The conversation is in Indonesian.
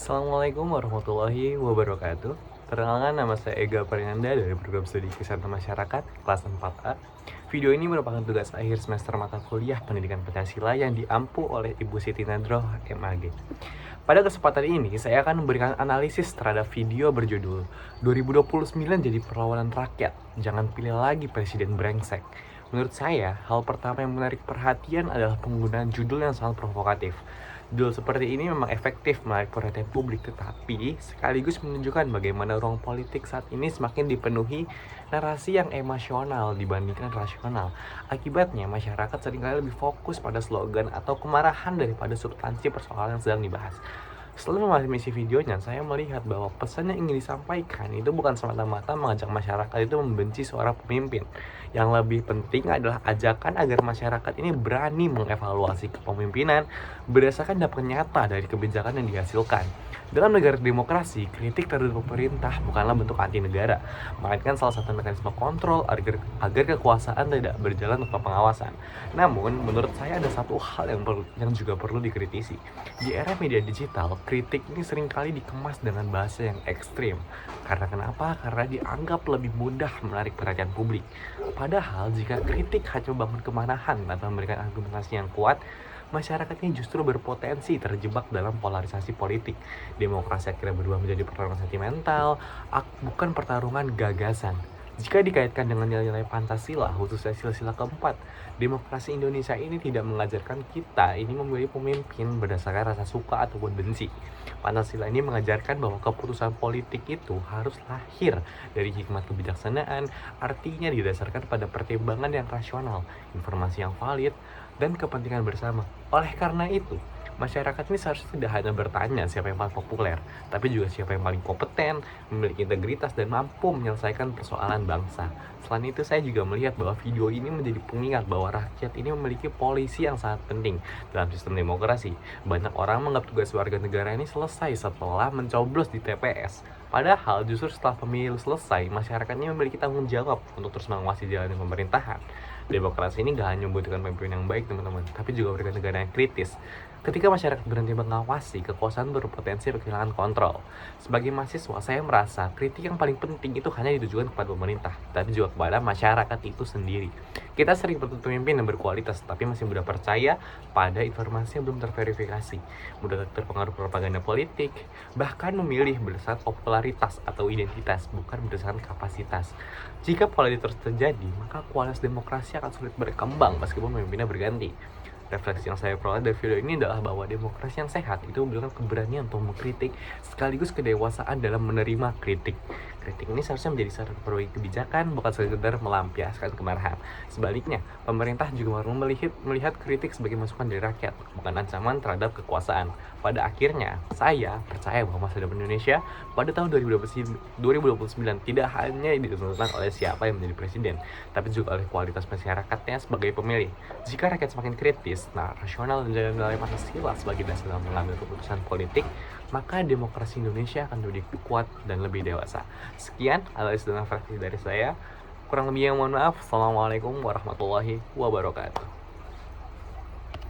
Assalamualaikum warahmatullahi wabarakatuh. Perkenalkan, nama saya Ega Prinanda dari program studi Kesehatan Masyarakat kelas 4A. Video ini merupakan tugas akhir semester mata kuliah Pendidikan Pancasila yang diampu oleh Ibu Siti Nadroh, MAG. Pada kesempatan ini, saya akan memberikan analisis terhadap video berjudul 2029 jadi perlawanan rakyat, jangan pilih lagi presiden brengsek. Menurut saya, hal pertama yang menarik perhatian adalah penggunaan judul yang sangat provokatif. Judul seperti ini memang efektif menarik perhatian publik, tetapi sekaligus menunjukkan bagaimana ruang politik saat ini semakin dipenuhi narasi yang emosional dibandingkan rasional. Akibatnya, masyarakat seringkali lebih fokus pada slogan atau kemarahan daripada substansi persoalan yang sedang dibahas. Setelah memahami videonya, saya melihat bahwa pesan yang ingin disampaikan itu bukan semata-mata mengajak masyarakat itu membenci seorang pemimpin. Yang lebih penting adalah ajakan agar masyarakat ini berani mengevaluasi kepemimpinan berdasarkan dampak nyata dari kebijakan yang dihasilkan. Dalam negara demokrasi, kritik terhadap pemerintah bukanlah bentuk anti negara, melainkan salah satu mekanisme kontrol agar kekuasaan tidak berjalan tanpa pengawasan. Namun, menurut saya ada satu hal yang juga perlu dikritisi. Di era media digital, kritik ini seringkali dikemas dengan bahasa yang ekstrim. Karena kenapa? Karena dianggap lebih mudah menarik perhatian publik. Padahal, jika kritik hanya membangun kemarahan atau memberikan argumentasi yang kuat, masyarakat ini justru berpotensi terjebak dalam polarisasi politik. Demokrasi akhirnya berubah menjadi pertarungan sentimental, bukan pertarungan gagasan. Jika dikaitkan dengan nilai-nilai Pancasila, khususnya sila-sila keempat, demokrasi Indonesia ini tidak mengajarkan kita ini memilih pemimpin berdasarkan rasa suka ataupun benci. Pancasila ini mengajarkan bahwa keputusan politik itu harus lahir dari hikmat kebijaksanaan, artinya didasarkan pada pertimbangan yang rasional, informasi yang valid, dan kepentingan bersama. Oleh karena itu, masyarakat ini seharusnya tidak hanya bertanya siapa yang paling populer, tapi juga siapa yang paling kompeten, memiliki integritas, dan mampu menyelesaikan persoalan bangsa. Selain itu, saya juga melihat bahwa video ini menjadi pengingat bahwa rakyat ini memiliki polisi yang sangat penting dalam sistem demokrasi. Banyak orang menganggap tugas warga negara ini selesai setelah mencoblos di TPS. Padahal justru setelah pemilu selesai, masyarakat ini memiliki tanggung jawab untuk terus mengawasi jalannya pemerintahan. Demokrasi ini gak hanya membutuhkan pemimpin yang baik, teman-teman, tapi juga memberikan negara yang kritis. Ketika masyarakat berhenti mengawasi, kekuasaan berpotensi kehilangan kontrol. Sebagai mahasiswa, saya merasa kritik yang paling penting itu hanya ditujukan kepada pemerintah, tapi juga kepada masyarakat itu sendiri. Kita sering bertemu pemimpin yang berkualitas, tapi masih mudah percaya pada informasi yang belum terverifikasi, mudah terpengaruh propaganda politik, bahkan memilih berdasarkan popularitas atau identitas, bukan berdasarkan kapasitas. Jika pola itu terus terjadi, maka kualitas demokrasi akan sulit berkembang meskipun pemimpinnya berganti. Refleksi yang saya peroleh dari video ini adalah bahwa demokrasi yang sehat itu membutuhkan keberanian untuk mengkritik sekaligus kedewasaan dalam menerima kritik. Kritik ini seharusnya menjadi sarana perbaiki kebijakan, bukan sekedar melampiaskan kemarahan. Sebaliknya, pemerintah juga harus melihat kritik sebagai masukan dari rakyat, bukan ancaman terhadap kekuasaan. Pada akhirnya, saya percaya bahwa masa depan Indonesia pada tahun 2029 tidak hanya ditentukan oleh siapa yang menjadi presiden, tapi juga oleh kualitas masyarakatnya sebagai pemilih. Jika rakyat semakin kritis, rasional, dan nilai Pancasila sebagai dasar dalam mengambil keputusan politik, maka demokrasi Indonesia akan lebih kuat dan lebih dewasa. Sekian analisis dan refleksi dari saya. Kurang lebihnya mohon maaf. Assalamualaikum warahmatullahi wabarakatuh.